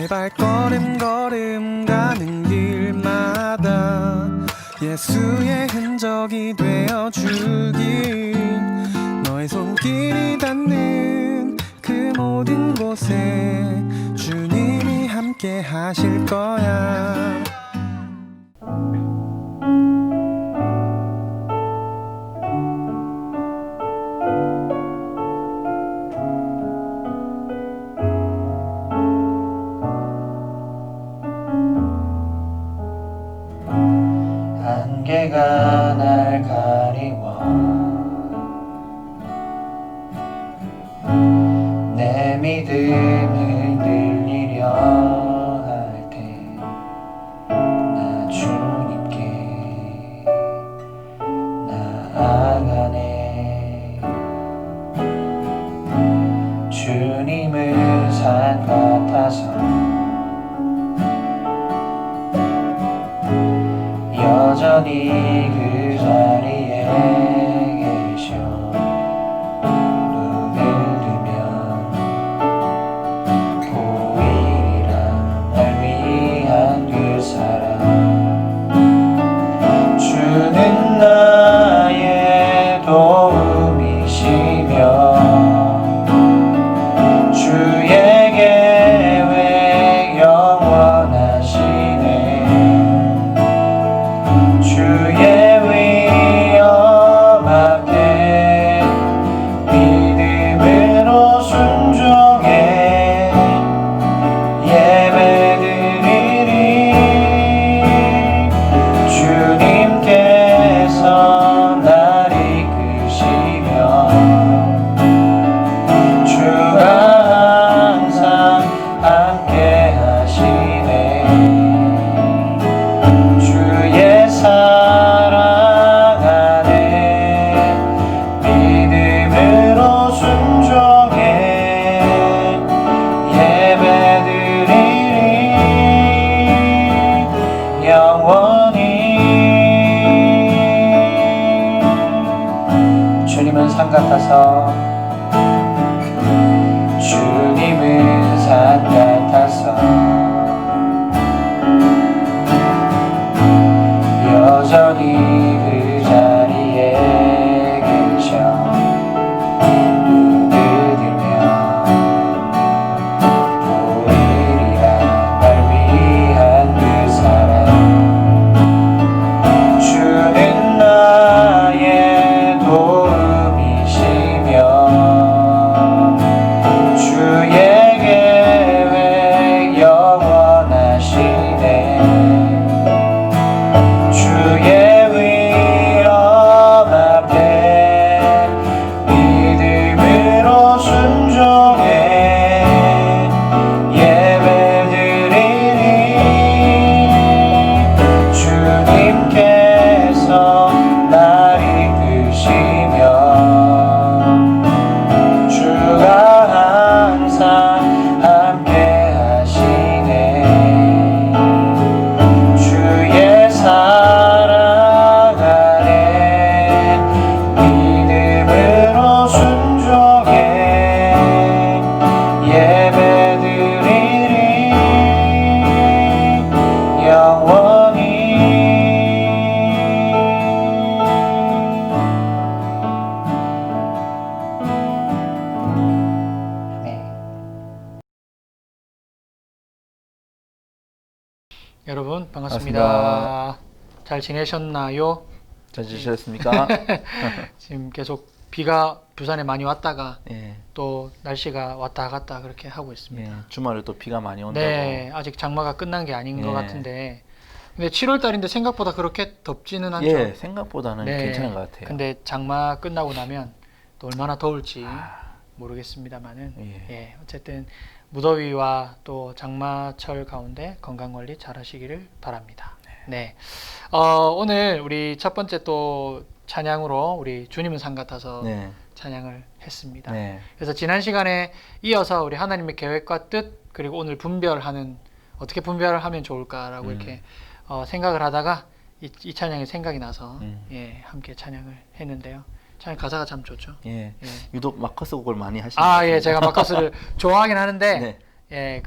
나의 발걸음 걸음 가는 길마다 예수의 흔적이 되어주길 너의 손길이 닿는 그 모든 곳에 주님이 함께 하실 거야. 안개가 날 가리워 내 믿음을 늘리려 할 때 나 주님께 나아가네. 주님은 산 같아서 여전히 그 자리에 계셔. 눈을 뜨면 보이리라 날 위한 그 사랑. 주는 나의 도움이시며 주의 계획 영원하시네. 주의 위엄 앞에 믿음으로 순종해 예배드리리. 주님께서 날 이끄시며 주가 항상 함께 하시네. 주의 사랑 안에 믿음으로 순종해 예배드리리. 영원히 주님은 산 같아서 주님은 산 같아서 여전히 그 자리에 계셔. 눈을 들면 보이리라 날 위한 그 사랑. 주는 나의 도움이시며 주의 계획 영원하시네. 주의 위엄 앞에 믿음으로 순종해 예배드리리. 주님께서 날 이끄시며 주가 항상 함께 하시네. 주의 사랑 안에 믿음으로 순종해 예배드리리. 영원히 아멘. 여러분 반갑습니다. 잘 지내셨나요? 잘 지내셨습니까? 지금 계속 비가 부산에 많이 왔다가 예, 또 날씨가 왔다 갔다 그렇게 하고 있습니다. 예, 주말에 또 비가 많이 온다고. 네, 아직 장마가 끝난 게 아닌 것 예. 같은데 근데 7월 달인데 생각보다 그렇게 덥지는 않죠? 예, 생각보다는 네. 괜찮은 것 같아요. 근데 장마 끝나고 나면 또 얼마나 더울지 모르겠습니다만은 예. 어쨌든 무더위와 또 장마철 가운데 건강 관리 잘 하시기를 바랍니다. 네. 오늘 우리 첫 번째 또 찬양으로 우리 주님은 산 같아서 네. 찬양을 했습니다. 네. 그래서 지난 시간에 이어서 우리 하나님의 계획과 뜻 그리고 오늘 분별하는 어떻게 분별을 하면 좋을까라고 이렇게 생각을 하다가 이 찬양이 생각이 나서 예, 함께 찬양을 했는데요. 찬양 가사가 참 좋죠. 예. 예. 유독 마커스 곡을 많이 하시는 것 예, 같아요. 제가 마커스를 좋아하긴 하는데 네. 예,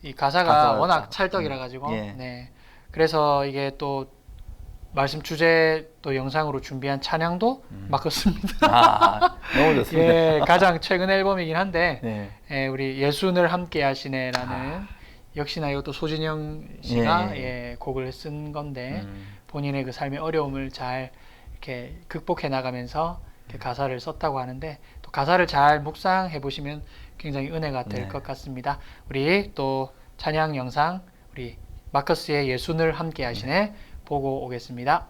이 가사가 가사가 워낙 참, 찰떡이라 가지고 예. 네. 그래서 이게 또 말씀 주제 또 영상으로 준비한 찬양도 마커스입니다. 아, 너무 좋습니다. 예, 가장 최근 앨범이긴 한데 네. 예, 우리 예순을 함께 하시네라는 역시나 이것도 소진영 씨가 예, 곡을 쓴 건데 본인의 그 삶의 어려움을 잘 이렇게 극복해 나가면서 이렇게 가사를 썼다고 하는데 또 가사를 잘 묵상해 보시면 굉장히 은혜가 될 네. 것 같습니다. 우리 또 찬양 영상 우리 마커스의 예순을 함께 하시네 보고 오겠습니다.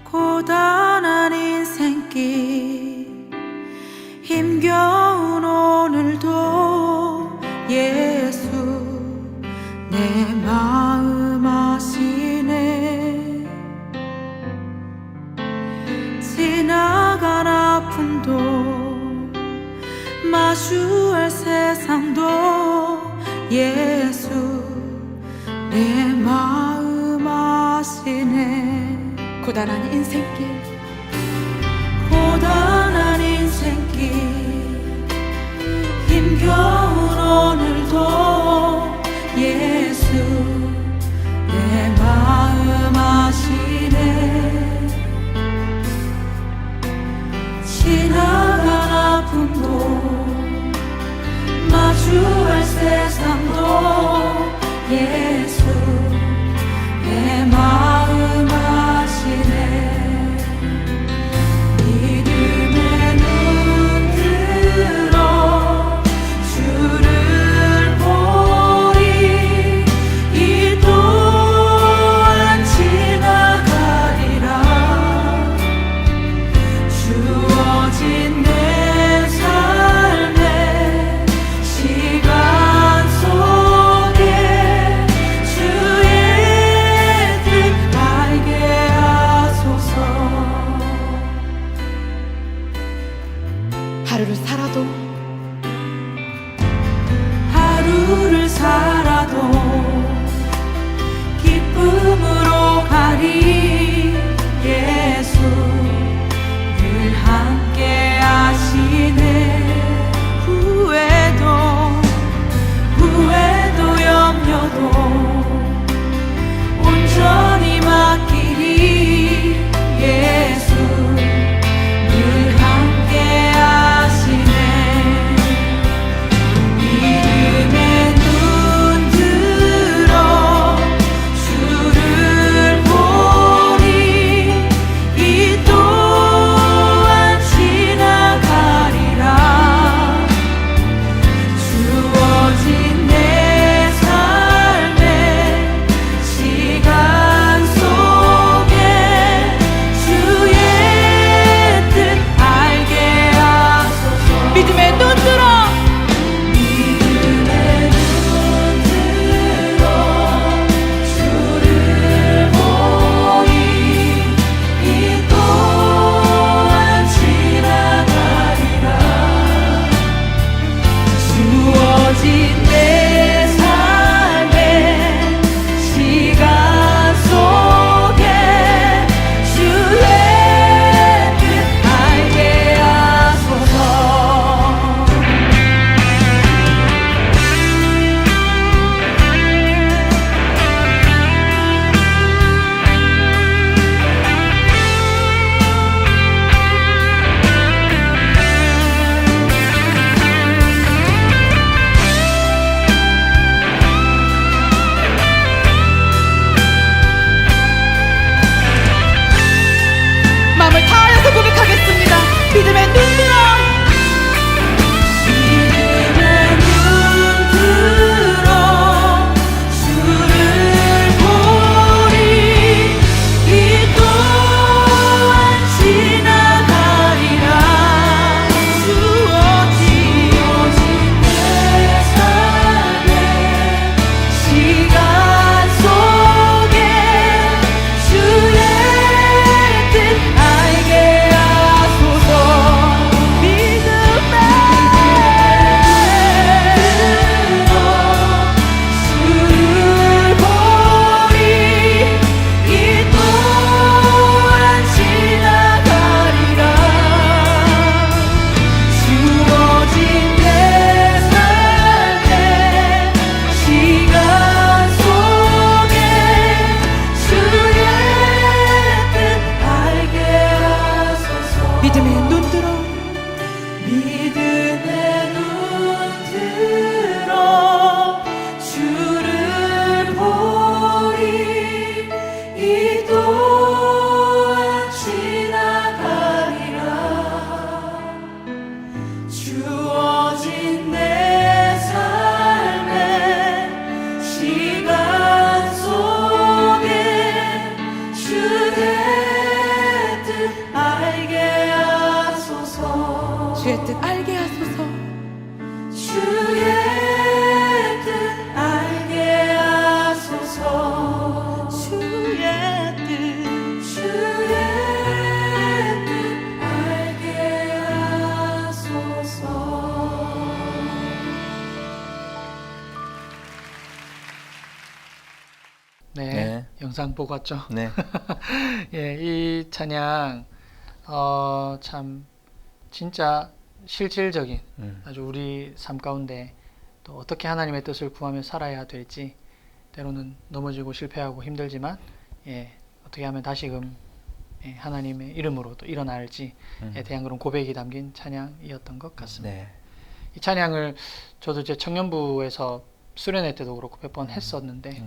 고단한 인생길 힘겨운 오늘도 예수 내 마음 아시네. 지나간 아픔도 마주할 세상도 예수 내 마음 아시네. 고단한 인생길 고단한 인생길 힘겨운 오늘도 예수 내 마음 아시네. 지나간 아픔도 마주할 세상도 예수 내 마음 아시네. 믿음의 눈 들어 주를 보리. 이 또한 지나가리라. 주어진 내 삶의 시간 속에 주의 뜻 알게 하소서. 하루를 살아도 하루를 살아도 기쁨으로 가리. 예수 늘 함께 하시네. 후회도 염려도 온전히 맡기리. 예수 늘 함께 하시네. 믿음의 눈 들어 주를 보리. 이 또한 지나가리라. 주어진 내 삶의 시간 속에 주의 뜻 알게 하소서. 주의 뜻 알게 하소서. 주의 뜻 알게 하소서. 주의 뜻 알게 하소서. 네, 네. 영상 보고 왔죠. 네. 예, 이 찬양 참 진짜 실질적인 아주 우리 삶 가운데 또 어떻게 하나님의 뜻을 구하며 살아야 될지, 때로는 넘어지고 실패하고 힘들지만 어떻게 하면 다시금 하나님의 이름으로 또 일어날지에 대한 그런 고백이 담긴 찬양이었던 것 같습니다. 네. 이 찬양을 저도 제 청년부에서 수련회 때도 그렇고 몇 번 했었는데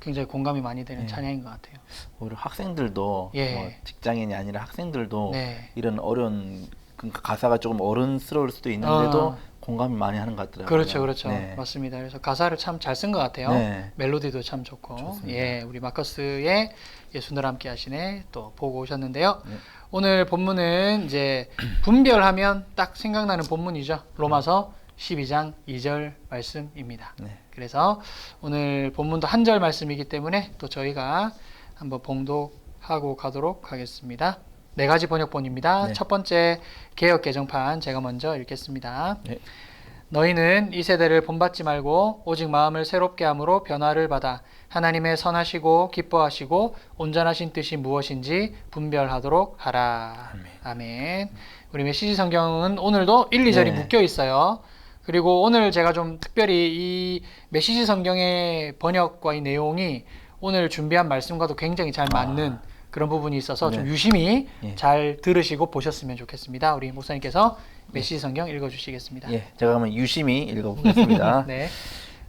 굉장히 공감이 많이 되는 찬양인 것 같아요. 우리 학생들도 예. 뭐 직장인이 아니라 학생들도 네. 이런 어려운 그러니까 가사가 조금 어른스러울 수도 있는데도 공감이 많이 하는 것 같더라고요. 그렇죠, 그렇죠. 네. 맞습니다. 그래서 가사를 참 잘 쓴 것 같아요. 네. 멜로디도 참 좋고, 좋습니다. 우리 마커스의 예수늘 함께 하시네 또 보고 오셨는데요. 네. 오늘 본문은 이제 분별하면 딱 생각나는 본문이죠. 로마서 12장 2절 말씀입니다. 네. 그래서 오늘 본문도 한 절 말씀이기 때문에 또 저희가 한번 봉독하고 가도록 하겠습니다. 네 가지 번역본입니다. 네. 첫 번째 개역 개정판 제가 먼저 읽겠습니다. 네. 너희는 이 세대를 본받지 말고 오직 마음을 새롭게 함으로 변화를 받아 하나님의 선하시고 기뻐하시고 온전하신 뜻이 무엇인지 분별하도록 하라. 아멘. 우리 메시지 성경은 오늘도 1, 2절이 네. 묶여 있어요. 그리고 오늘 제가 좀 특별히 이 메시지 성경의 번역과 이 내용이 오늘 준비한 말씀과도 굉장히 잘 맞는 그런 부분이 있어서 좀 네. 유심히 예. 잘 들으시고 보셨으면 좋겠습니다. 우리 목사님께서 메시지 성경 읽어주시겠습니다. 예, 제가 그러면 유심히 읽어보겠습니다. 네.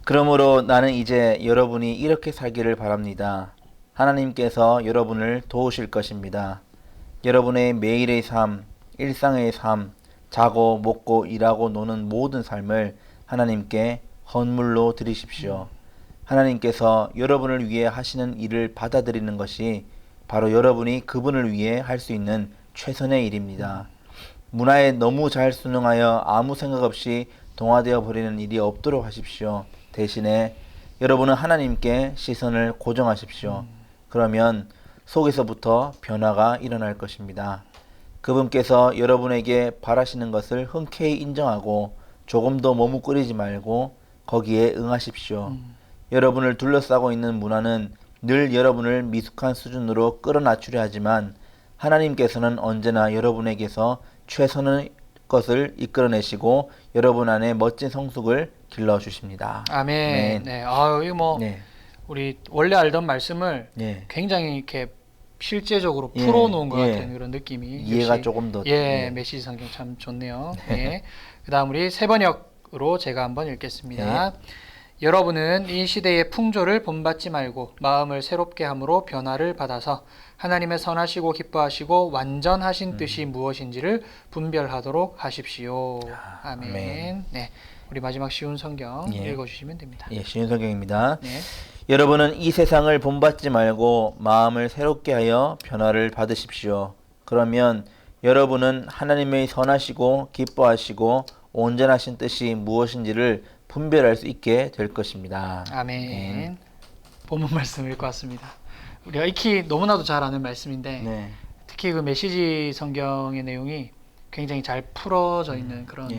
그러므로 나는 이제 여러분이 이렇게 살기를 바랍니다. 하나님께서 여러분을 도우실 것입니다. 여러분의 매일의 삶, 일상의 삶, 자고 먹고 일하고 노는 모든 삶을 하나님께 헌물로 드리십시오. 하나님께서 여러분을 위해 하시는 일을 받아들이는 것이 바로 여러분이 그분을 위해 할 수 있는 최선의 일입니다. 문화에 너무 잘 순응하여 아무 생각 없이 동화되어 버리는 일이 없도록 하십시오. 대신에 여러분은 하나님께 시선을 고정하십시오. 그러면 속에서부터 변화가 일어날 것입니다. 그분께서 여러분에게 바라시는 것을 흔쾌히 인정하고 조금도 머뭇거리지 말고 거기에 응하십시오. 여러분을 둘러싸고 있는 문화는 늘 여러분을 미숙한 수준으로 끌어낮추려 하지만 하나님께서는 언제나 여러분에게서 최선의 것을 이끌어내시고 여러분 안에 멋진 성숙을 길러주십니다. 아멘. 네. 이거 뭐 네. 우리 원래 알던 말씀을 네. 굉장히 이렇게 실제적으로 예, 풀어놓은 것 예. 같은 그런 느낌이 이해가 역시, 조금 더 메시지 성경 참 좋네요. 예. 그다음 우리 세 번역으로 제가 한번 읽겠습니다. 여러분은 이 시대의 풍조를 본받지 말고 마음을 새롭게 함으로 변화를 받아서 하나님의 선하시고 기뻐하시고 완전하신 뜻이 무엇인지를 분별하도록 하십시오. 아멘. 아멘. 네. 우리 마지막 쉬운 성경 예. 읽어주시면 됩니다. 예, 쉬운 성경입니다. 네. 여러분은 이 세상을 본받지 말고 마음을 새롭게 하여 변화를 받으십시오. 그러면 여러분은 하나님의 선하시고 기뻐하시고 온전하신 뜻이 무엇인지를 분별할 수 있게 될 것입니다. 아멘. 본문 말씀 읽고 왔습니다. 우리가 익히 너무나도 잘 아는 말씀인데 네. 특히 그 메시지 성경의 내용이 굉장히 잘 풀어져 있는 그런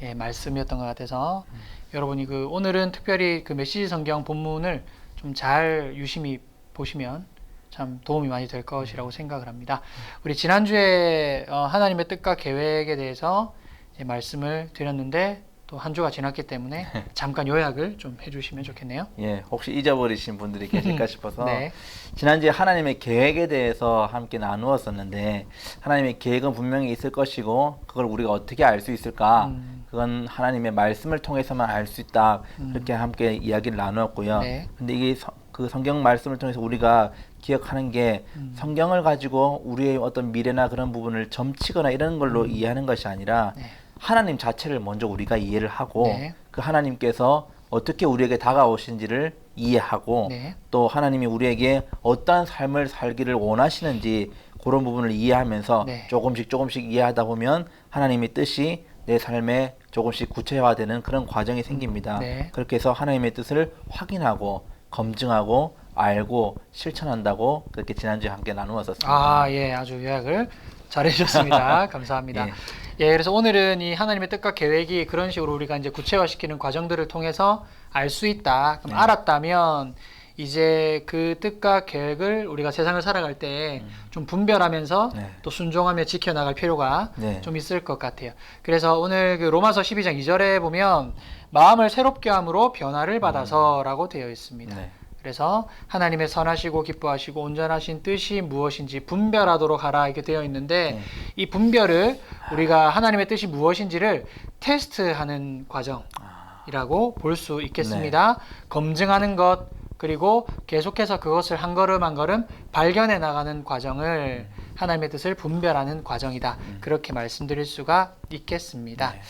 예. 말씀이었던 것 같아서 여러분이 그 오늘은 특별히 그 메시지 성경 본문을 좀 잘 유심히 보시면 참 도움이 많이 될 것이라고 생각을 합니다. 우리 지난주에 하나님의 뜻과 계획에 대해서 이제 말씀을 드렸는데 또 한 주가 지났기 때문에 잠깐 요약을 좀 해주시면 좋겠네요. 예, 혹시 잊어버리신 분들이 계실까 싶어서 네. 지난주에 하나님의 계획에 대해서 함께 나누었었는데 하나님의 계획은 분명히 있을 것이고 그걸 우리가 어떻게 알 수 있을까? 그건 하나님의 말씀을 통해서만 알 수 있다. 그렇게 함께 이야기를 나누었고요. 네. 근데 이게 그 성경 말씀을 통해서 우리가 기억하는 게 성경을 가지고 우리의 어떤 미래나 그런 부분을 점치거나 이런 걸로 이해하는 것이 아니라 네. 하나님 자체를 먼저 우리가 이해를 하고 네. 그 하나님께서 어떻게 우리에게 다가오신지를 이해하고 네. 또 하나님이 우리에게 어떠한 삶을 살기를 원하시는지 그런 부분을 이해하면서 네. 조금씩 이해하다 보면 하나님의 뜻이 내 삶에 조금씩 구체화되는 그런 과정이 생깁니다. 네. 그렇게 해서 하나님의 뜻을 확인하고 검증하고 알고 실천한다고 그렇게 지난주에 함께 나누었었습니다. 아, 예, 아주 요약을 잘해주셨습니다. 감사합니다. 예. 예, 그래서 오늘은 이 하나님의 뜻과 계획이 그런 식으로 우리가 이제 구체화시키는 과정들을 통해서 알 수 있다. 그럼 네. 알았다면 이제 그 뜻과 계획을 우리가 세상을 살아갈 때 좀 분별하면서 네. 또 순종하며 지켜나갈 필요가 네. 좀 있을 것 같아요. 그래서 오늘 그 로마서 12장 2절에 보면 마음을 새롭게 함으로 변화를 받아서라고 되어 있습니다. 네. 그래서 하나님의 선하시고 기뻐하시고 온전하신 뜻이 무엇인지 분별하도록 하라 이렇게 되어 있는데 네. 이 분별을 우리가 하나님의 뜻이 무엇인지를 테스트하는 과정이라고 볼 수 있겠습니다. 검증하는 것 그리고 계속해서 그것을 한 걸음 한 걸음 발견해 나가는 과정을 하나님의 뜻을 분별하는 과정이다. 그렇게 말씀드릴 수가 있겠습니다. 네.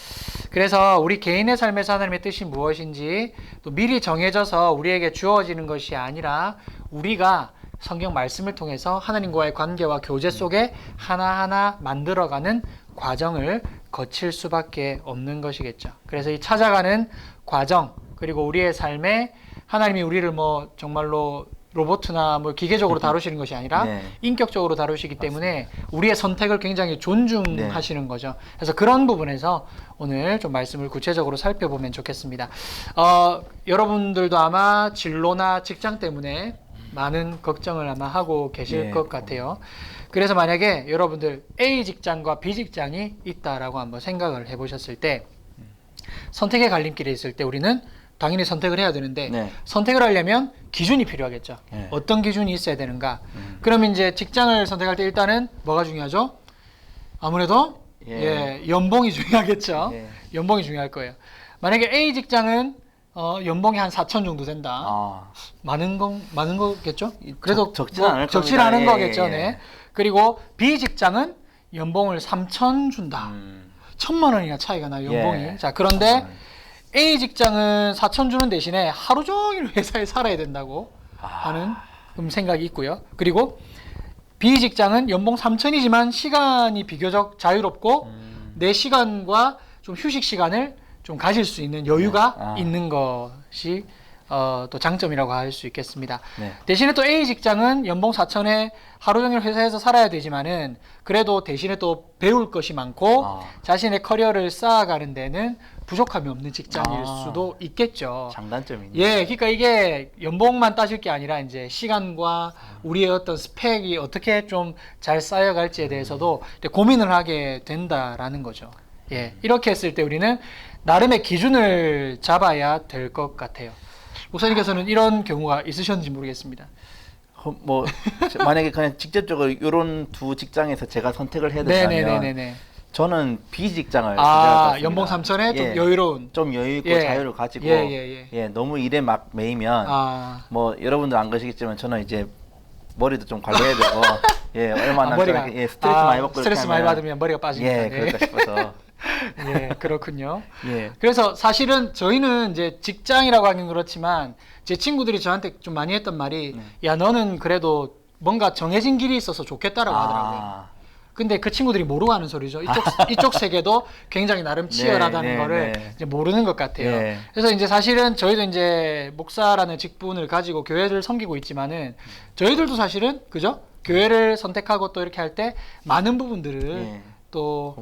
그래서 우리 개인의 삶에서 하나님의 뜻이 무엇인지 또 미리 정해져서 우리에게 주어지는 것이 아니라 우리가 성경 말씀을 통해서 하나님과의 관계와 교제 속에 하나하나 만들어가는 과정을 거칠 수밖에 없는 것이겠죠. 그래서 이 찾아가는 과정 그리고 우리의 삶에 하나님이 우리를 뭐 정말로 로봇이나 뭐 기계적으로 다루시는 것이 아니라 네. 인격적으로 다루시기 때문에 우리의 선택을 굉장히 존중하시는 거죠. 그래서 그런 부분에서 오늘 좀 말씀을 구체적으로 살펴보면 좋겠습니다. 여러분들도 아마 진로나 직장 때문에 많은 걱정을 아마 하고 계실 네. 것 같아요. 그래서 만약에 여러분들 A 직장과 B 직장이 있다라고 한번 생각을 해보셨을 때 선택의 갈림길에 있을 때 우리는 당연히 선택을 해야 되는데 네. 선택을 하려면 기준이 필요하겠죠. 네. 어떤 기준이 있어야 되는가? 그러면 이제 직장을 선택할 때 일단은 뭐가 중요하죠? 아무래도 예. 연봉이 중요하겠죠. 예. 연봉이 중요할 거예요. 만약에 A 직장은 연봉이 한 4천 정도 된다. 아, 많은 거겠죠? 그래도 적지는 않을 적진 겁니다. 않은 예, 거겠죠. 예. 네. 그리고 B 직장은 연봉을 3천 준다. 1,000만 원이나 차이가 나요, 연봉이. 예. 자, 그런데 A 직장은 4천 주는 대신에 하루 종일 회사에 살아야 된다고 하는 생각이 있고요. 그리고 B 직장은 연봉 3천이지만 시간이 비교적 자유롭고 내 시간과 좀 휴식 시간을 좀 가질 수 있는 여유가 네. 있는 것이 또 장점이라고 할 수 있겠습니다. 네. 대신에 또 A 직장은 연봉 4천에 하루 종일 회사에서 살아야 되지만은 그래도 대신에 또 배울 것이 많고 자신의 커리어를 쌓아가는 데는 부족함이 없는 직장일 수도 있겠죠. 장단점이네. 예, 그러니까 이게 연봉만 따질 게 아니라 이제 시간과 우리의 어떤 스펙이 어떻게 좀 잘 쌓여갈지에 대해서도 고민을 하게 된다라는 거죠. 예, 이렇게 했을 때 우리는 나름의 기준을 잡아야 될 것 같아요. 목사님께서는 이런 경우가 있으셨는지 모르겠습니다. 뭐 만약에 그냥 직접적으로 이런 두 직장에서 제가 선택을 해야 된다면 네네네네. 저는 B 직장을 선택할 연봉 3천에 좀 여유로운. 좀 여유 있고 예. 자유를 가지고 예. 너무 일에 막 매이면 뭐 여러분들 안 그러시겠지만 저는 이제 머리도 좀 관리해야 되고 예 얼마나 머리가 스트레스 많이 받고 스트레스 이렇게 많이 하면 받으면 머리가 빠지니까. 예 그럴까 싶어서 예, 그렇군요. 예 그래서 사실은 저희는 이제 직장이라고 하긴 그렇지만 제 친구들이 저한테 좀 많이 했던 말이 야 너는 그래도 뭔가 정해진 길이 있어서 좋겠다라고 하더라고요. 근데 그 친구들이 모르고 하는 소리죠. 이쪽 세계도 굉장히 나름 치열하다는 거를 이제 모르는 것 같아요. 예. 그래서 이제 사실은 저희도 이제 목사라는 직분을 가지고 교회를 섬기고 있지만은 저희들도 사실은 그죠? 교회를 선택하고 또 이렇게 할 때 많은 부분들을 또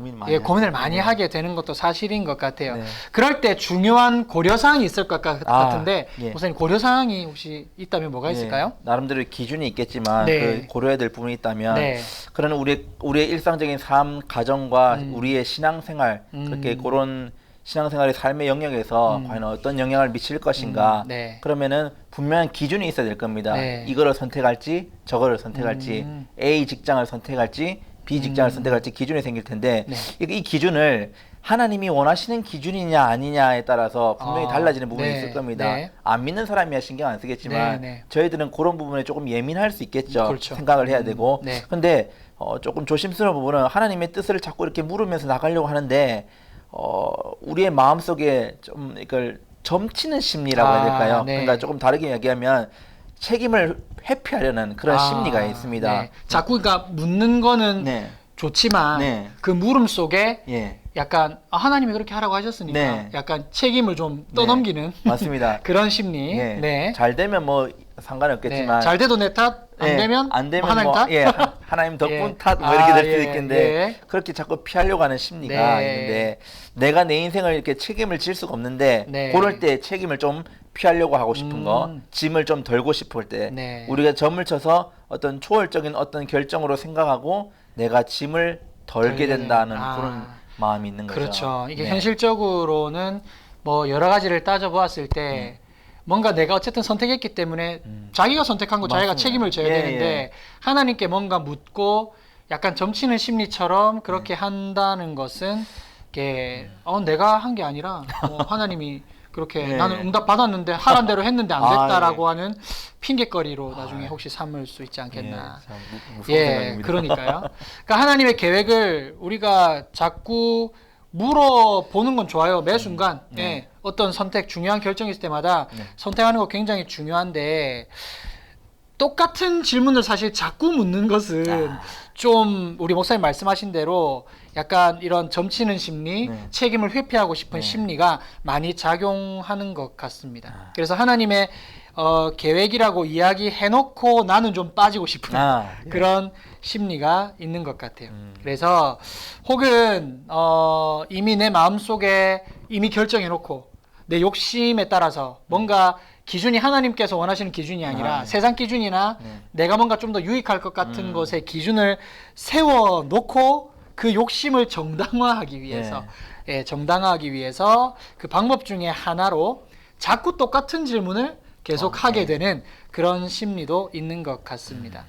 고민을 많이 하게 되는 것도 사실인 것 같아요. 네. 그럴 때 중요한 고려사항이 있을 것 같은데 목사님 고려사항이 혹시 있다면 뭐가 있을까요? 나름대로 기준이 있겠지만 네. 그 고려해야 될 부분이 있다면 네. 그러나 우리의 일상적인 삶, 가정과 우리의 신앙생활 그렇게 그런 신앙생활의 삶의 영역에서 과연 어떤 영향을 미칠 것인가. 네. 그러면은 분명한 기준이 있어야 될 겁니다. 네. 이거를 선택할지 저거를 선택할지 A 직장을 선택할지 B 직장을 선택할지 기준이 생길 텐데 네. 이 기준을 하나님이 원하시는 기준이냐 아니냐에 따라서 분명히 아, 달라지는 부분이 네, 있을 겁니다. 네. 안 믿는 사람이야 신경 안 쓰겠지만 네, 네. 저희들은 그런 부분에 조금 예민할 수 있겠죠. 그렇죠. 생각을 해야 되고. 네. 근데 조금 조심스러운 부분은 하나님의 뜻을 자꾸 이렇게 물으면서 나가려고 하는데 우리의 마음속에 좀 이걸 점치는 심리라고 해야 될까요? 네. 그러니까 조금 다르게 이야기하면 책임을 회피하려는 그런 심리가 있습니다. 네. 자꾸 그러니까 묻는 거는 네. 좋지만 네. 그 물음 속에 예. 약간 하나님이 그렇게 하라고 하셨으니까 네. 약간 책임을 좀 떠넘기는 맞습니다. 그런 심리. 예. 네. 잘 되면 뭐 상관없겠지만 네. 잘 돼도 내 탓, 안 예, 되면 안 되면 하나님 탓. 예, 하나님 덕분 예. 탓 뭐 이렇게 될 수도 예, 있겠는데 예. 그렇게 자꾸 피하려고 하는 심리가 네. 있는데 내가 내 인생을 이렇게 책임을 질 수가 없는데 네. 그럴 때 책임을 좀 피하려고 하고 싶은 거, 짐을 좀 덜고 싶을 때 네. 우리가 점을 쳐서 어떤 초월적인 어떤 결정으로 생각하고 내가 짐을 덜게 덜게 된다는 되는. 그런 마음이 있는 거죠. 그렇죠. 이게 네. 현실적으로는 뭐 여러 가지를 따져보았을 때 뭔가 내가 어쨌든 선택했기 때문에 자기가 선택한 거 자기가 맞습니다. 책임을 져야 예, 되는데 예. 하나님께 뭔가 묻고 약간 점치는 심리처럼 그렇게 한다는 것은 이게 내가 한 게 아니라 하나님이 그렇게 네. 나는 응답 받았는데 하란 대로 했는데 안 아, 됐다라고 하는 핑계거리로 나중에 혹시 삼을 수 있지 않겠나. 예, 참 무서운 예, 생각입니다. 그러니까요. 그러니까 하나님의 계획을 우리가 자꾸 물어보는 건 좋아요. 매 순간 네. 예, 어떤 선택, 중요한 결정이 있을 때마다 네. 선택하는 거 굉장히 중요한데 똑같은 질문을 사실 자꾸 묻는 것은 좀 우리 목사님 말씀하신 대로 약간 이런 점치는 심리, 네. 책임을 회피하고 싶은 네. 심리가 많이 작용하는 것 같습니다. 그래서 하나님의 계획이라고 이야기해놓고 나는 좀 빠지고 싶은 예. 그런 심리가 있는 것 같아요. 그래서 혹은 이미 내 마음속에 이미 결정해놓고 내 욕심에 따라서 뭔가 기준이 하나님께서 원하시는 기준이 아니라 네. 세상 기준이나 네. 내가 뭔가 좀 더 유익할 것 같은 것의 기준을 세워놓고 그 욕심을 정당화하기 위해서 예, 정당화하기 위해서 그 방법 중에 하나로 자꾸 똑같은 질문을 계속 하게 되는 그런 심리도 있는 것 같습니다.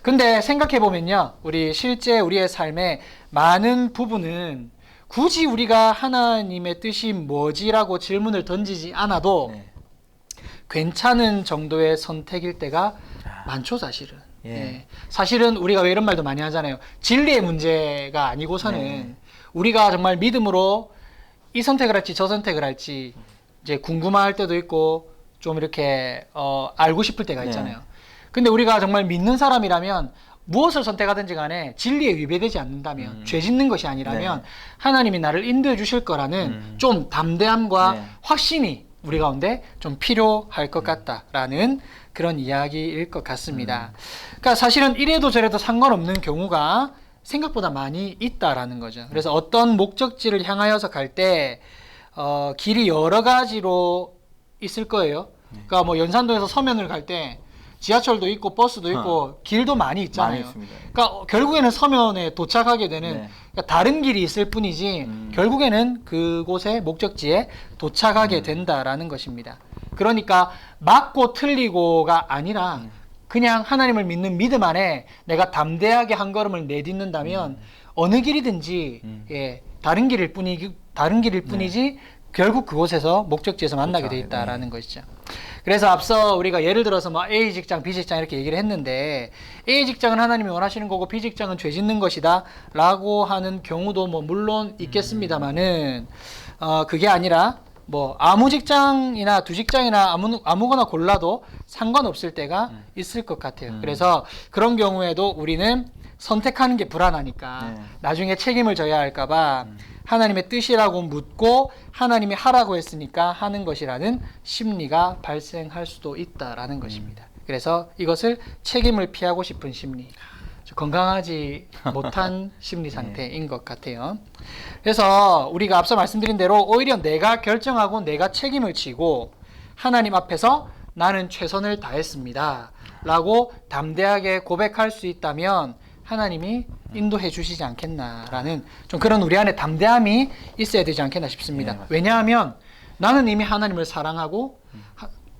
근데 생각해 보면요, 우리 실제 우리의 삶의 많은 부분은 굳이 우리가 하나님의 뜻이 뭐지라고 질문을 던지지 않아도 네. 괜찮은 정도의 선택일 때가 많죠, 사실은. 예. 예. 사실은 우리가 왜 이런 말도 많이 하잖아요. 진리의 문제가 아니고서는 네. 우리가 정말 믿음으로 이 선택을 할지 저 선택을 할지 이제 궁금할 때도 있고 좀 이렇게 알고 싶을 때가 네. 있잖아요. 근데 우리가 정말 믿는 사람이라면 무엇을 선택하든지 간에 진리에 위배되지 않는다면 죄 짓는 것이 아니라면 네. 하나님이 나를 인도해 주실 거라는 좀 담대함과 네. 확신이 우리 가운데 좀 필요할 것 같다라는 그런 이야기일 것 같습니다. 그러니까 사실은 이래도 저래도 상관없는 경우가 생각보다 많이 있다라는 거죠. 그래서 어떤 목적지를 향하여서 갈 때 길이 여러 가지로 있을 거예요. 그러니까 뭐 연산도에서 서면을 갈 때 지하철도 있고 버스도 있고 길도 많이 많이 있잖아요. 있습니다. 그러니까 결국에는 서면에 도착하게 되는 네. 그러니까 다른 길이 있을 뿐이지 결국에는 그곳에 목적지에 도착하게 된다라는 것입니다. 그러니까 맞고 틀리고가 아니라 그냥 하나님을 믿는 믿음 안에 내가 담대하게 한 걸음을 내딛는다면 어느 길이든지 예, 다른 길일 뿐이지 결국 그곳에서 목적지에서 만나게 돼 있다라는 것이죠. 그래서 앞서 우리가 예를 들어서 뭐 A 직장, B 직장 이렇게 얘기를 했는데 A 직장은 하나님이 원하시는 거고 B 직장은 죄 짓는 것이다 라고 하는 경우도 뭐 물론 있겠습니다만은 그게 아니라 뭐 아무 직장이나 두 직장이나 아무거나 골라도 상관없을 때가 있을 것 같아요. 그래서 그런 경우에도 우리는 선택하는 게 불안하니까 나중에 책임을 져야 할까봐 하나님의 뜻이라고 묻고 하나님이 하라고 했으니까 하는 것이라는 심리가 발생할 수도 있다라는 것입니다. 그래서 이것을 책임을 피하고 싶은 심리, 건강하지 못한 심리 상태인 것 같아요. 그래서 우리가 앞서 말씀드린 대로 오히려 내가 결정하고 내가 책임을 지고 하나님 앞에서 나는 최선을 다했습니다 라고 담대하게 고백할 수 있다면 하나님이 인도해 주시지 않겠나라는 좀 그런 우리 안에 담대함이 있어야 되지 않겠나 싶습니다. 네, 맞습니다. 왜냐하면 나는 이미 하나님을 사랑하고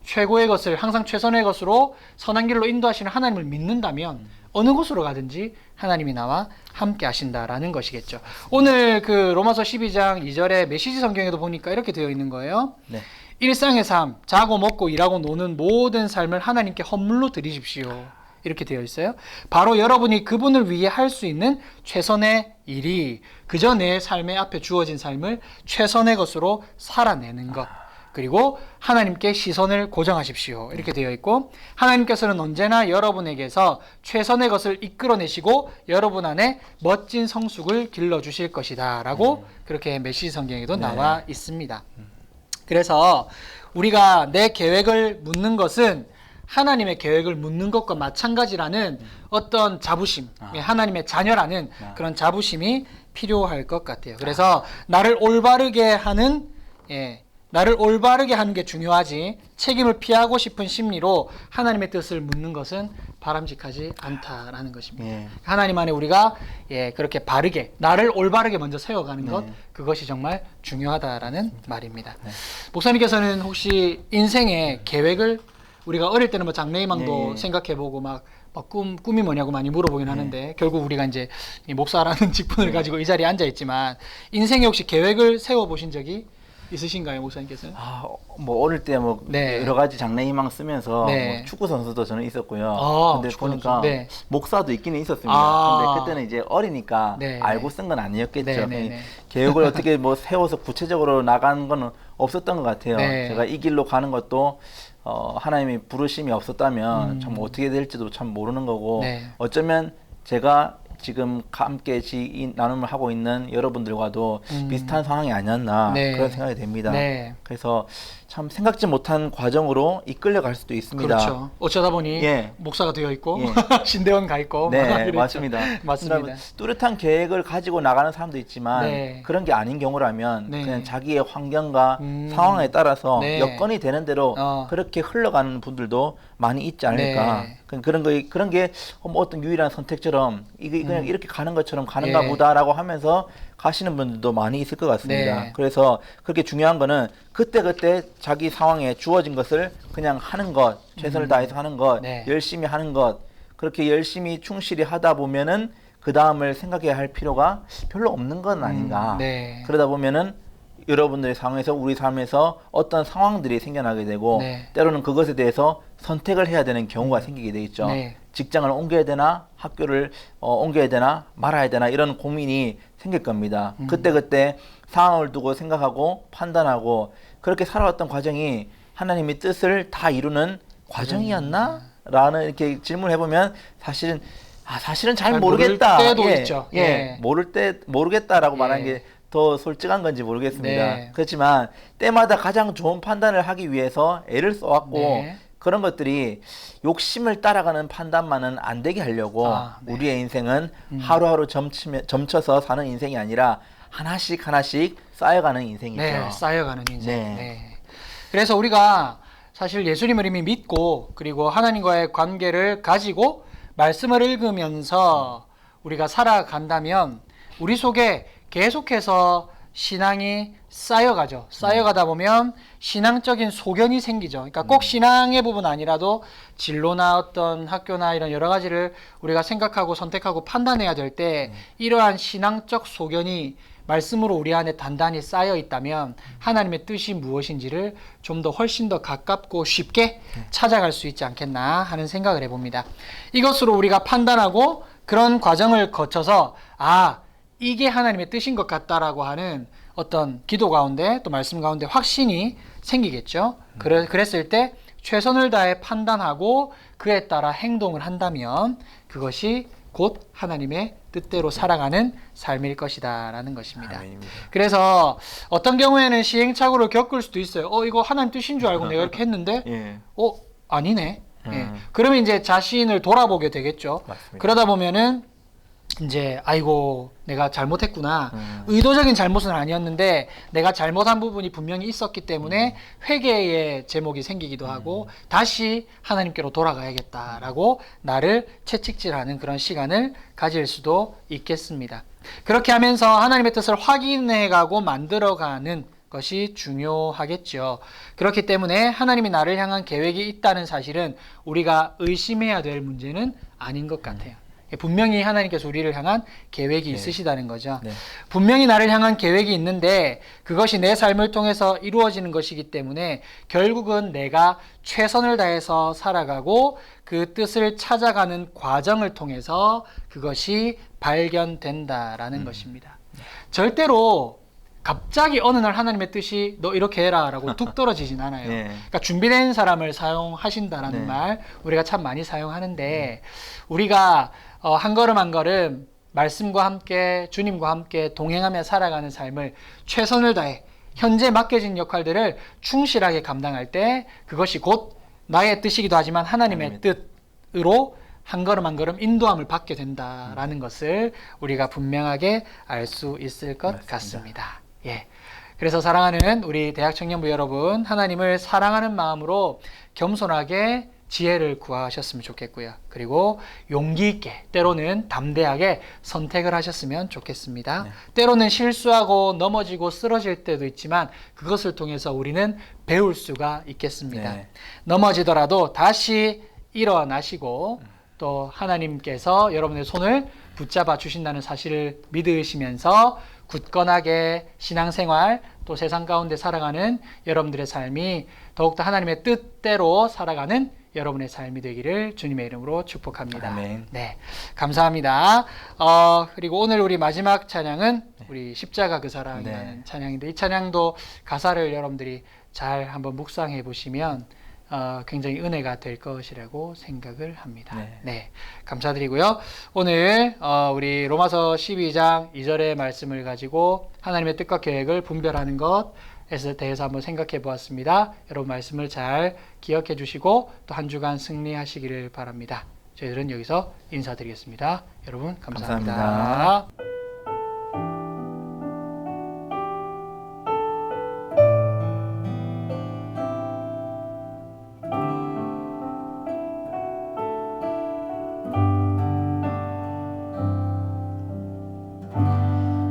최고의 것을 항상 최선의 것으로 선한 길로 인도하시는 하나님을 믿는다면 어느 곳으로 가든지 하나님이 나와 함께 하신다라는 것이겠죠. 오늘 그 로마서 12장 2절에 메시지 성경에도 보니까 이렇게 되어 있는 거예요. 네. 일상의 삶, 자고 먹고 일하고 노는 모든 삶을 하나님께 헌물로 드리십시오. 이렇게 되어 있어요. 바로 여러분이 그분을 위해 할 수 있는 최선의 일이 그저 내 삶의 앞에 주어진 삶을 최선의 것으로 살아내는 것. 그리고 하나님께 시선을 고정하십시오. 이렇게 되어 있고 하나님께서는 언제나 여러분에게서 최선의 것을 이끌어내시고 여러분 안에 멋진 성숙을 길러주실 것이다 라고 그렇게 메시지 성경에도 나와 있습니다. 그래서 우리가 내 계획을 묻는 것은 하나님의 계획을 묻는 것과 마찬가지라는 어떤 자부심, 하나님의 자녀라는 그런 자부심이 필요할 것 같아요. 그래서 나를 올바르게 하는 나를 올바르게 하는 게 중요하지 책임을 피하고 싶은 심리로 하나님의 뜻을 묻는 것은 바람직하지 않다라는 것입니다. 예. 하나님 안에 우리가 그렇게 바르게 나를 올바르게 먼저 세워가는 것 그것이 정말 중요하다라는 말입니다. 목사님께서는 혹시 인생의 계획을 우리가 어릴 때는 뭐 장래희망도 생각해보고 막 꿈이 뭐냐고 많이 물어보긴 하는데 결국 우리가 이제 이 목사라는 직분을 가지고 이 자리에 앉아 있지만 인생에 혹시 계획을 세워보신 적이 있으신가요, 목사님께서는? 뭐 어릴 때 뭐 여러 가지 장래희망 쓰면서 네. 뭐 축구 선수도 저는 있었고요. 근데 축구 보니까 선수. 목사도 있기는 있었습니다. 근데 그때는 이제 어리니까 네. 알고 쓴 건 아니었겠죠. 네. 계획을 어떻게 뭐 세워서 구체적으로 나간 거는 없었던 것 같아요. 네. 제가 이 길로 가는 것도 하나님이 부르심이 없었다면 참 어떻게 될지도 참 모르는 거고 네. 어쩌면 제가 지금 함께 나눔을 하고 있는 여러분들과도 비슷한 상황이 아니었나 네. 그런 생각이 됩니다. 네. 그래서 참 생각지 못한 과정으로 이끌려갈 수도 있습니다. 그렇죠. 어쩌다 보니 예. 목사가 되어 있고 예. 신대원 가 있고 막 네, 그랬죠. 맞습니다. 맞습니다. 그러니까 뚜렷한 계획을 가지고 나가는 사람도 있지만 네. 그런 게 아닌 경우라면 네. 그냥 자기의 환경과 상황에 따라서 네. 여건이 되는 대로 그렇게 흘러가는 분들도 많이 있지 않을까. 네. 그런 게 어떤 유일한 선택처럼 이게 그냥 이렇게 가는 것처럼 가는가 예. 보다라고 하면서 가시는 분들도 많이 있을 것 같습니다. 네. 그래서 그렇게 중요한 거는 그때그때 자기 상황에 주어진 것을 그냥 하는 것, 최선을 다해서 하는 것, 네. 열심히 하는 것, 그렇게 열심히 충실히 하다 보면은 그 다음을 생각해야 할 필요가 별로 없는 건 아닌가. 네. 그러다 보면은 여러분들의 상황에서 우리 삶에서 어떤 상황들이 생겨나게 되고 네. 때로는 그것에 대해서 선택을 해야 되는 경우가 생기게 돼 있죠. 네. 직장을 옮겨야 되나 학교를 옮겨야 되나 말아야 되나 이런 고민이 생길 겁니다. 그때 상황을 두고 생각하고 판단하고 그렇게 살아왔던 과정이 하나님의 뜻을 다 이루는 과정이었나? 라는 이렇게 질문을 해보면 사실은 잘 모르겠다. 모를 때도 있죠. 모르겠다라고 예. 말하는 게 더 솔직한 건지 모르겠습니다. 네. 그렇지만 때마다 가장 좋은 판단을 하기 위해서 애를 써왔고 네. 그런 것들이 욕심을 따라가는 판단만은 안 되게 하려고 네. 우리의 인생은 하루하루 점쳐서 사는 인생이 아니라 하나씩 쌓여가는 인생이죠. 네, 쌓여가는 인생. 네. 네. 그래서 우리가 사실 예수님을 이미 믿고 그리고 하나님과의 관계를 가지고 말씀을 읽으면서 우리가 살아간다면 우리 속에 계속해서 신앙이 쌓여가죠. 쌓여가다 보면 신앙적인 소견이 생기죠. 그러니까 꼭 신앙의 부분 아니라도 진로나 어떤 학교나 이런 여러 가지를 우리가 생각하고 선택하고 판단해야 될 때 이러한 신앙적 소견이 말씀으로 우리 안에 단단히 쌓여 있다면 하나님의 뜻이 무엇인지를 좀 더 훨씬 더 가깝고 쉽게 찾아갈 수 있지 않겠나 하는 생각을 해봅니다. 이것으로 우리가 판단하고 그런 과정을 거쳐서 이게 하나님의 뜻인 것 같다라고 하는 어떤 기도 가운데 또 말씀 가운데 확신이 생기겠죠. 그랬을 때 최선을 다해 판단하고 그에 따라 행동을 한다면 그것이 곧 하나님의 뜻대로 살아가는 삶일 것이다 라는 것입니다. 아멘입니다. 그래서 어떤 경우에는 시행착오를 겪을 수도 있어요. 이거 하나님 뜻인 줄 알고 내가 이렇게 했는데 예. 아니네. 예. 그러면 이제 자신을 돌아보게 되겠죠. 맞습니다. 그러다 보면은 이제 아이고 내가 잘못했구나. 의도적인 잘못은 아니었는데 내가 잘못한 부분이 분명히 있었기 때문에 회개의 제목이 생기기도 하고 다시 하나님께로 돌아가야겠다라고 나를 채찍질하는 그런 시간을 가질 수도 있겠습니다. 그렇게 하면서 하나님의 뜻을 확인해가고 만들어가는 것이 중요하겠죠. 그렇기 때문에 하나님이 나를 향한 계획이 있다는 사실은 우리가 의심해야 될 문제는 아닌 것 같아요. 분명히 하나님께서 우리를 향한 계획이 있으시다는 거죠. 네. 분명히 나를 향한 계획이 있는데 그것이 내 삶을 통해서 이루어지는 것이기 때문에 결국은 내가 최선을 다해서 살아가고 그 뜻을 찾아가는 과정을 통해서 그것이 발견된다라는 것입니다. 절대로 갑자기 어느 날 하나님의 뜻이 너 이렇게 해라 라고 뚝 떨어지진 않아요. 네. 그러니까 준비된 사람을 사용하신다라는 네. 말 우리가 참 많이 사용하는데 우리가 한 걸음 한 걸음 말씀과 함께 주님과 함께 동행하며 살아가는 삶을 최선을 다해 현재 맡겨진 역할들을 충실하게 감당할 때 그것이 곧 나의 뜻이기도 하지만 하나님의 뜻으로 한 걸음 한 걸음 인도함을 받게 된다라는 것을 우리가 분명하게 알 수 있을 것 맞습니다. 같습니다. 예. 그래서 사랑하는 우리 대학 청년부 여러분, 하나님을 사랑하는 마음으로 겸손하게 지혜를 구하셨으면 좋겠고요. 그리고 용기 있게 때로는 담대하게 선택을 하셨으면 좋겠습니다. 때로는 실수하고 넘어지고 쓰러질 때도 있지만 그것을 통해서 우리는 배울 수가 있겠습니다. 네. 넘어지더라도 다시 일어나시고 또 하나님께서 여러분의 손을 붙잡아 주신다는 사실을 믿으시면서 굳건하게 신앙생활 또 세상 가운데 살아가는 여러분들의 삶이 더욱더 하나님의 뜻대로 살아가는 여러분의 삶이 되기를 주님의 이름으로 축복합니다. 아멘. 네, 감사합니다. 그리고 오늘 우리 마지막 찬양은 우리 십자가 그 사랑이라는 네. 찬양인데 이 찬양도 가사를 여러분들이 잘 한번 묵상해 보시면 굉장히 은혜가 될 것이라고 생각을 합니다. 네. 네, 감사드리고요. 오늘 우리 로마서 12장 2절의 말씀을 가지고 하나님의 뜻과 계획을 분별하는 것에 대해서 한번 생각해 보았습니다. 여러분 말씀을 잘 기억해 주시고 또 한 주간 승리하시기를 바랍니다. 저희들은 여기서 인사드리겠습니다. 여러분 감사합니다. 감사합니다.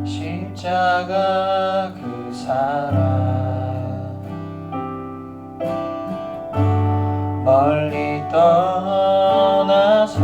십자가 그 사랑 멀리 떠나서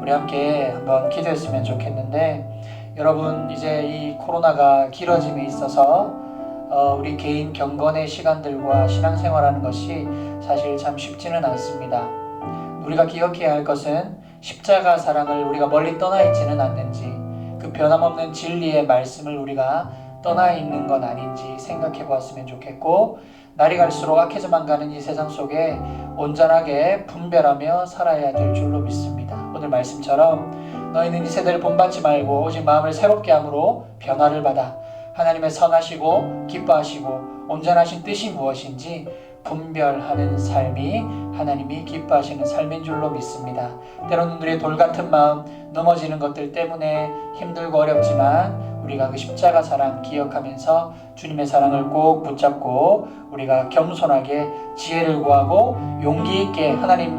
우리 함께 한번 기도했으면 좋겠는데, 여러분 이제 이 코로나가 길어짐에 있어서 우리 개인 경건의 시간들과 신앙생활하는 것이 사실 참 쉽지는 않습니다. 우리가 기억해야 할 것은 십자가 사랑을 우리가 멀리 떠나 있지는 않는지, 그 변함없는 진리의 말씀을 우리가 떠나 있는 건 아닌지 생각해 보았으면 좋겠고, 날이 갈수록 악해져만 가는 이 세상 속에 온전하게 분별하며 살아야 될 줄로 믿습니다. 오늘 말씀처럼 너희는 이 세대를 본받지 말고 오직 마음을 새롭게 함으로 변화를 받아 하나님의 선하시고 기뻐하시고 온전하신 뜻이 무엇인지 분별하는 삶이 하나님이 기뻐하시는 삶인 줄로 믿습니다. 때로는 우리의 돌같은 마음, 넘어지는 것들 때문에 힘들고 어렵지만 우리가 그 십자가 사랑 기억하면서 주님의 사랑을 꼭 붙잡고 우리가 겸손하게 지혜를 구하고 용기 있게 하나님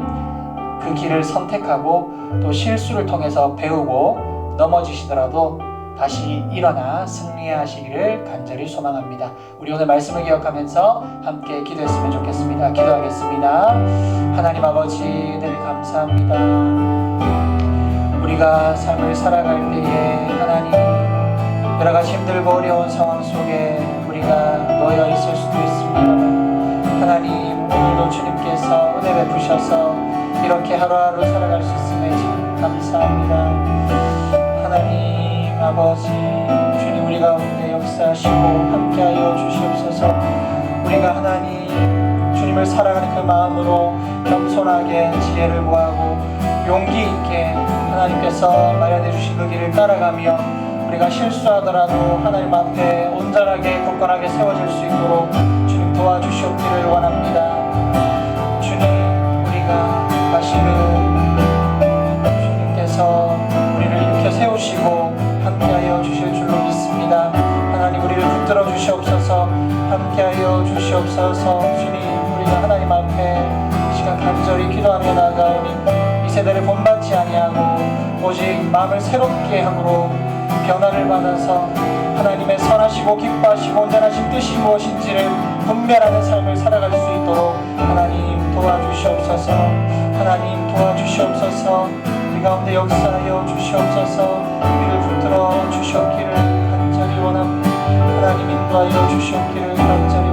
그 길을 선택하고 또 실수를 통해서 배우고 넘어지시더라도 다시 일어나 승리하시기를 간절히 소망합니다. 우리 오늘 말씀을 기억하면서 함께 기도했으면 좋겠습니다. 기도하겠습니다. 하나님 아버지, 늘 감사합니다. 우리가 삶을 살아갈 때에 하나님 여러 가지 힘들고 어려운 상황 속에 우리가 놓여 있을 수도 있습니다. 하나님, 오늘도 주님께서 은혜 베푸셔서 이렇게 하루하루 살아갈 수 있음에 참 감사합니다. 하나님 아버지, 주님 우리 가운데 역사하시고 함께하여 주시옵소서. 우리가 하나님 주님을 사랑하는 그 마음으로 겸손하게 지혜를 구하고 용기 있게 하나님께서 마련해 주신 그 길을 따라가며 우리가 실수하더라도 하나님 앞에 온전하게 굳건하게 세워질 수 있도록 주님 도와주시옵기를 원합니다. 주님, 우리가 다시금 주님께서 우리를 일으켜 세우시고 함께하여 주실 줄로 믿습니다. 하나님, 우리를 붙들어 주시옵소서. 함께하여 주시옵소서. 주님, 우리가 하나님 앞에 이 시간 간절히 기도하며 나아가오니 이 세대를 본받지 아니하고 오직 마음을 새롭게 함으로 변화를 받아서 하나님의 선하시고 기뻐하시고 온전하신 뜻이 무엇인지를 분별하는 삶을 살아갈 수 있도록 하나님 도와주시옵소서. 하나님 도와주시옵소서. 우리 가운데 역사하여 주시옵소서. 우리를 붙들어 주시옵기를 간절히 원합니다. 하나님 인도하여 주시옵기를 간절히